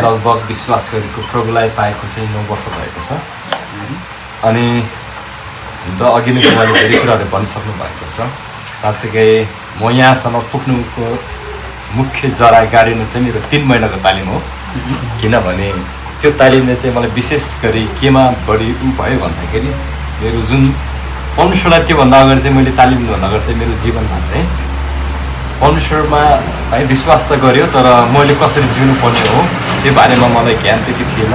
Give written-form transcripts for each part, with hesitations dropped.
लगभग विश्वास गरेको प्रभुलाई पाएको चाहिँ 9 वर्ष भएको छ। अनि अघि नै उहाँले धेरै कुराहरू भनिसक्नु भएको छ। साँच्चै म यहाँसम्म पुग्नुको मुख्य जरा गाडिनु चाहिँ मेरो 3 महिनाको तालिम हो। किनभने त्यो तालिमले चाहिँ मलाई विशेष गरी केमा बढी भयो भन्दाखेरि मेरो जुन परमेश्वरलाई त्योभन्दा अगाडि चाहिँ मैले तालिम लिनुभन्दा अगाडि चाहिँ मेरो जीवनमा चाहिँ परमेश्वरमा है विश्वास त गऱ्यो, तर मैले कसरी जिउनु पर्ने हो त्यो बारेमा मलाई ज्ञान त्यति थिएन।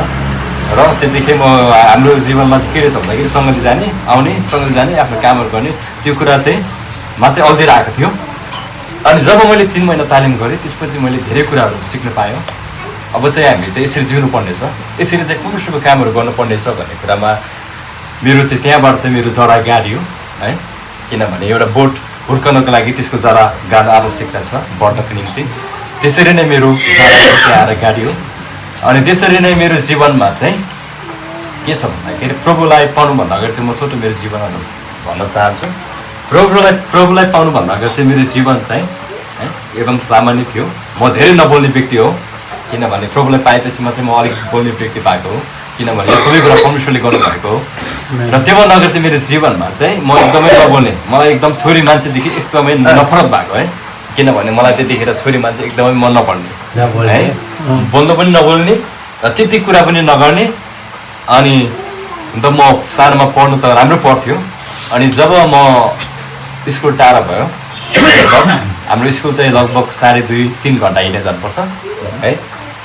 र त्यतिखेर म हाम्रो जीवनमा चाहिँ के रहेछ भन्दाखेरि सङ्गति जाने आउने, सङ्गति जाने, आफ्नो कामहरू गर्ने, त्यो कुरा चाहिँ अल्झिएर आएको थियो। अनि जब मैले 3 महिना तालिम गरेँ त्यसपछि मैले धेरै कुराहरू सिक्न पाएँ। अब चाहिँ हामी चाहिँ यसरी जिउनु पर्नेछ, यसरी चाहिँ परमेश्वरको कामहरू गर्नुपर्नेछ भन्ने कुरामा मेरो चाहिँ त्यहाँबाट चाहिँ मेरो जरा गाडियो है। किनभने एउटा बोट हुर्कनको लागि त्यसको जरा गाड्न आवश्यकता छ बढ्नको निम्ति। त्यसरी नै मेरो जरा त्यहाँ आएर गाडियो। अनि त्यसरी नै मेरो जीवनमा चाहिँ के छ भन्दाखेरि प्रभुलाई पाउनुभन्दा अगाडि चाहिँ म छोटो मेरो जीवनहरू भन्न चाहन्छु। प्रभुलाई पाउनुभन्दा अगाडि चाहिँ मेरो जीवन चाहिँ है एकदम सामान्य थियो। म धेरै नबोल्ने व्यक्ति हो, किनभने प्रभुलाई पाएपछि मात्रै म अलिक बोल्ने व्यक्ति भएको हो। किनभने यो सबै कुरा परमेश्वरले गर्नुभएको हो। र त्योभन्दा अगाडि चाहिँ मेरो जीवनमा चाहिँ म एकदमै नबोल्ने, मलाई एकदम छोरी मान्छेदेखि एकदमै नफरत भएको है। किनभने मलाई त्यतिखेर छोरी मान्छे एकदमै मन नपर्ने है, बोल्नु पनि नबोल्ने र त्यति कुरा पनि नगर्ने। अनि त म सानोमा पढ्नु त राम्रो पढ्थ्यो। अनि जब म स्कुल टाढा भयो, हाम्रो स्कुल चाहिँ लगभग 2.5-3 घन्टा हिँडेर जानुपर्छ है।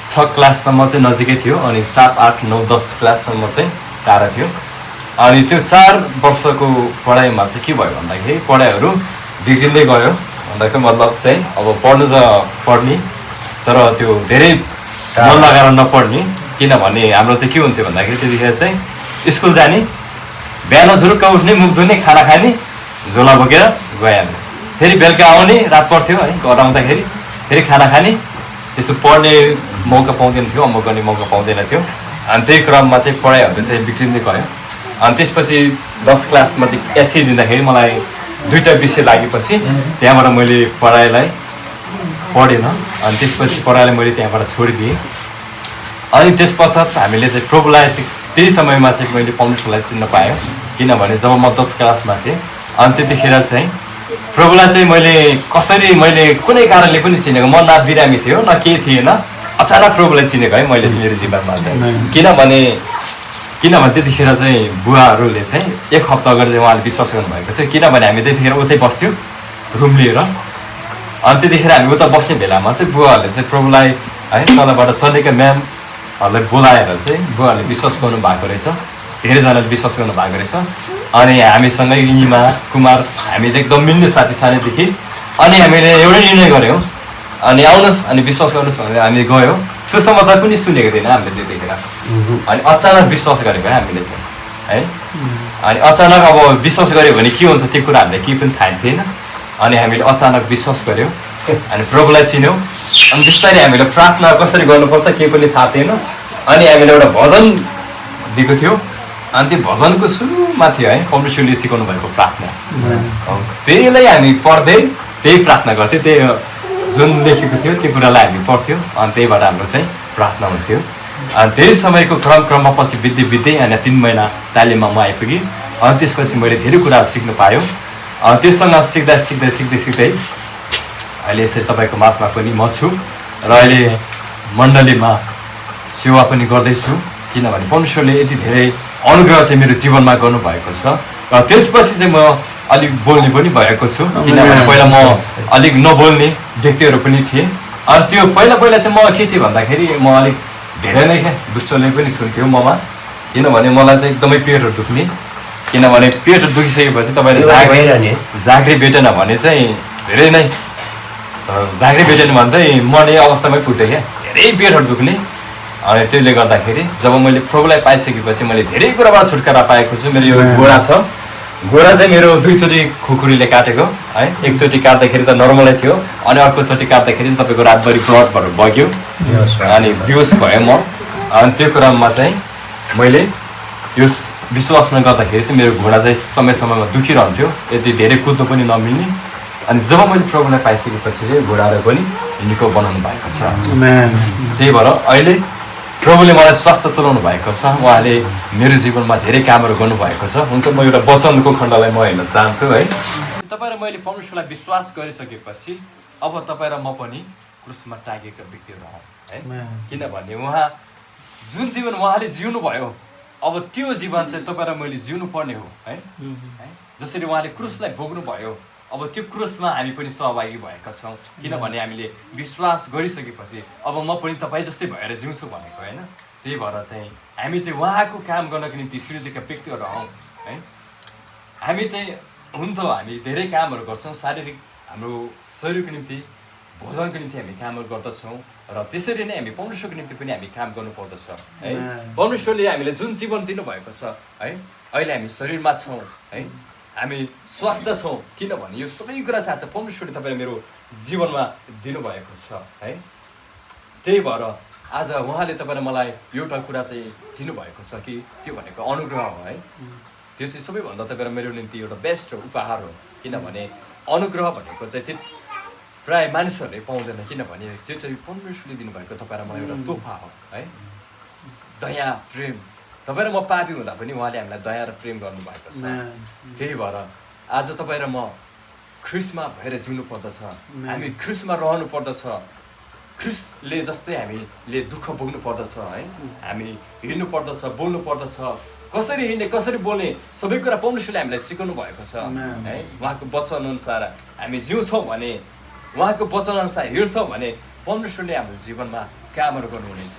6 क्लाससम्म चाहिँ नजिकै थियो अनि 7, 8, 9, 10 क्लाससम्म चाहिँ टाढा थियो। अनि त्यो 4 वर्षको पढाइमा चाहिँ के भयो भन्दाखेरि पढाइहरू बिग्रिँदै गयो। भन्दाखेरि मतलब चाहिँ अब पढ्नु त पढ्ने, तर त्यो धेरै मन लगाएर नपढ्ने। किनभने हाम्रो चाहिँ के हुन्थ्यो भन्दाखेरि त्यतिखेर चाहिँ स्कुल जाने, बिहान झुरुक्क उठ्ने, मुख धुने, खाना खाने, झोला बोकेर गइहाल्ने, फेरि बेलुका आउने, रात पर्थ्यो है। घर आउँदाखेरि फेरि खाना खाने, त्यस्तो पढ्ने मौका पाउँदैन थियो, अम्म गर्ने मौका पाउँदैन थियो। अनि त्यही क्रममा चाहिँ पढाइहरू चाहिँ बिग्रिँदै गयो। अनि त्यसपछि 10 क्लासमा चाहिँ एससी दिँदाखेरि मलाई 2टा विषय लागेपछि त्यहाँबाट मैले पढाइलाई पढेन। अनि त्यसपछि पढाइलाई मैले त्यहाँबाट छोडिदिएँ। अनि त्यस पश्चात हामीले चाहिँ प्रभुलाई चाहिँ त्यही समयमा चाहिँ मैले परमेश्वरलाई चिन्न पाएँ। किनभने जब म 10 क्लासमा थिएँ अनि त्यतिखेर चाहिँ प्रभुलाई चाहिँ मैले कुनै कारणले पनि चिनेको, म न बिरामी थियो न केही थिएन, अचानक प्रभुलाई चिनेको है मैले चाहिँ मेरो जीवनमा चाहिँ। किनभने त्यतिखेर चाहिँ बुवाहरूले चाहिँ 1 हप्ता अगाडि चाहिँ उहाँले विश्वास गर्नुभएको थियो। किनभने हामी त्यतिखेर उतै बस्थ्यौँ रुम लिएर। अनि त्यतिखेर हामी उता बस्ने बेलामा चाहिँ बुवाहरूले चाहिँ प्रभुलाई है तलबाट चलेका म्यामहरूलाई बोलाएर चाहिँ बुवाहरूले विश्वास गर्नु भएको रहेछ, धेरैजनाले विश्वास गर्नु भएको रहेछ। अनि हामीसँगै इनिमा कुमार हामी चाहिँ एकदम मिल्ने साथी सानैदेखि। अनि हामीले एउटै निर्णय गऱ्यौँ, अनि आउनुहोस् अनि विश्वास गर्नुहोस् भनेर हामी गयौँ। सुसमाचार पनि सुनेको थिएन हामीले त्यतिखेर। अनि अचानक विश्वास गरेको हामीले चाहिँ है। अनि अचानक अब विश्वास गऱ्यो भने के हुन्छ त्यो कुरा हामीलाई केही पनि थाहा थिएन। अनि हामीले अचानक विश्वास गऱ्यौँ अनि प्रभुलाई चिन्यौँ। अनि बिस्तारै हामीले प्रार्थना कसरी गर्नुपर्छ केही पनि थाहा थिएन। अनि हामीले एउटा भजन दिएको थियो। अनि त्यो भजनको सुरुमा थियो है परमेश्वरले सिकाउनु भएको प्रार्थना। त्यहीलाई हामी पढ्दै त्यही प्रार्थना गर्थ्यौँ, त्यही जुन लेखेको थियो त्यो कुरालाई हामी पढ्थ्यौँ। अनि त्यहीबाट हाम्रो चाहिँ प्रार्थना हुन्थ्यो। अनि धेरै समयको क्रममा पछि बित्दै अनि 3 महिना तालिममा म आइपुगेँ। अनि त्यसपछि मैले धेरै कुराहरू सिक्नु पाएँ। त्योसँग सिक्दै अहिले यसरी तपाईँको माझमा पनि म छु र अहिले मण्डलीमा सेवा पनि गर्दैछु। किनभने परमेश्वरले यति धेरै अनुग्रह चाहिँ मेरो जीवनमा गर्नुभएको छ। र त्यसपछि चाहिँ म अलिक बोल्ने पनि भएको छु। किनभने पहिला म अलिक नबोल्ने व्यक्तिहरू पनि थिएँ। अनि त्यो पहिला चाहिँ म के थिएँ भन्दाखेरि म अलिक धेरै नै दुष्टले पनि सुन्थ्यो ममा। किनभने मलाई चाहिँ एकदमै पेटहरू दुख्ने। किनभने पेटहरू दुखिसकेपछि तपाईँले जाग्रे भेटेन भने चाहिँ धेरै नै जाग्रे भेटेन भने चाहिँ मर्ने अवस्थामै पुग्थेँ क्या, धेरै पेटहरू दुख्ने। अनि त्यसले गर्दाखेरि जब मैले प्रभुलाई पाइसकेपछि मैले धेरै कुराबाट छुटकारा पाएको छु। मेरो यो घोडा छ, घोडा चाहिँ मेरो 2 चोटि खुकुरीले काटेको है। एकचोटि काट्दाखेरि त नर्मलै थियो, अनि अर्कोचोटि काट्दाखेरि चाहिँ तपाईँको रातभरि ब्लडहरू बग्यो अनि बेहोस भएँ म। अनि त्यो क्रममा चाहिँ मैले यो विश्वास नगर्दाखेरि चाहिँ मेरो घोडा चाहिँ समयमा दुखिरहन्थ्यो, यति धेरै कुद्नु पनि नमिल्ने। अनि जब मैले प्रभुलाई पाइसकेपछि चाहिँ घोडालाई पनि निको बनाउनु भएको छ। त्यही भएर अहिले प्रभुले मलाई स्वास्थ्य तुल्याउनु भएको छ, उहाँले मेरो जीवनमा धेरै कामहरू गर्नुभएको छ। हुन्छ, म एउटा वचनको खण्डलाई म हेर्न चाहन्छु है। तपाईँ र मैले परमेश्वरलाई विश्वास गरिसकेपछि अब तपाईँ र म पनि क्रुसमा टाँगेका व्यक्तिहरू हौँ है। किनभने उहाँ जुन जीवन उहाँले जिउनु भयो, अब त्यो जीवन चाहिँ तपाईँ र मैले जिउनु पर्ने हो है। जसरी उहाँले क्रुसलाई भोग्नु भयो, अब त्यो क्रुसमा हामी पनि सहभागी भएका छौँ। किनभने हामीले विश्वास गरिसकेपछि अब म पनि तपाईँ जस्तै भएर जिउँछु भनेको होइन। त्यही भएर चाहिँ हामी चाहिँ उहाँको काम गर्नको निम्ति सृजेका व्यक्तिहरू हौँ है। हामी चाहिँ हुन त हामी धेरै कामहरू गर्छौँ, शारीरिक हाम्रो शरीरको निम्ति, भोजनको निम्ति हामी कामहरू गर्दछौँ र त्यसरी नै हामी परमेश्वरको निम्ति पनि हामी काम गर्नुपर्दछ है। परमेश्वरले हामीलाई जुन जीवन दिनुभएको छ है, अहिले हामी शरीरमा छौँ है, हामी स्वस्थ छौँ, किनभने यो सबै कुरा चाहिँ आज परमेश्वरले तपाईँले मेरो जीवनमा दिनुभएको छ है। त्यही भएर आज उहाँले तपाईँले मलाई एउटा कुरा चाहिँ दिनुभएको छ कि त्यो भनेको अनुग्रह हो है। त्यो चाहिँ सबैभन्दा तपाईँले मेरो निम्ति एउटा बेस्ट उपहार हो। किनभने अनुग्रह भनेको चाहिँ त्यो प्रायः मानिसहरूले पाउँदैन, किनभने त्यो चाहिँ परमेश्वरले दिनुभएको तपाईँ र मलाई एउटा तोहफा हो है। दया, प्रेम, तपाईँ र म पापी हुँदा पनि उहाँले हामीलाई दया र प्रेम गर्नुभएको छ। त्यही भएर आज तपाईँ र म ख्रिस्टमा भएर जिउनु पर्दछ, हामी ख्रिस्टमा रहनु पर्दछ। ख्रिस्टले जस्तै हामीले दुःख भोग्नु पर्दछ है। हामी हिँड्नु पर्दछ, बोल्नु पर्दछ, कसरी हिँड्ने कसरी बोल्ने सबै कुरा परमेश्वरले हामीलाई सिकाउनु भएको छ है। उहाँको वचनअनुसार हामी जिउँछौँ भने, उहाँको वचनअनुसार हिँड्छौँ भने परमेश्वरले हाम्रो जीवनमा कामहरू गर्नुहुनेछ।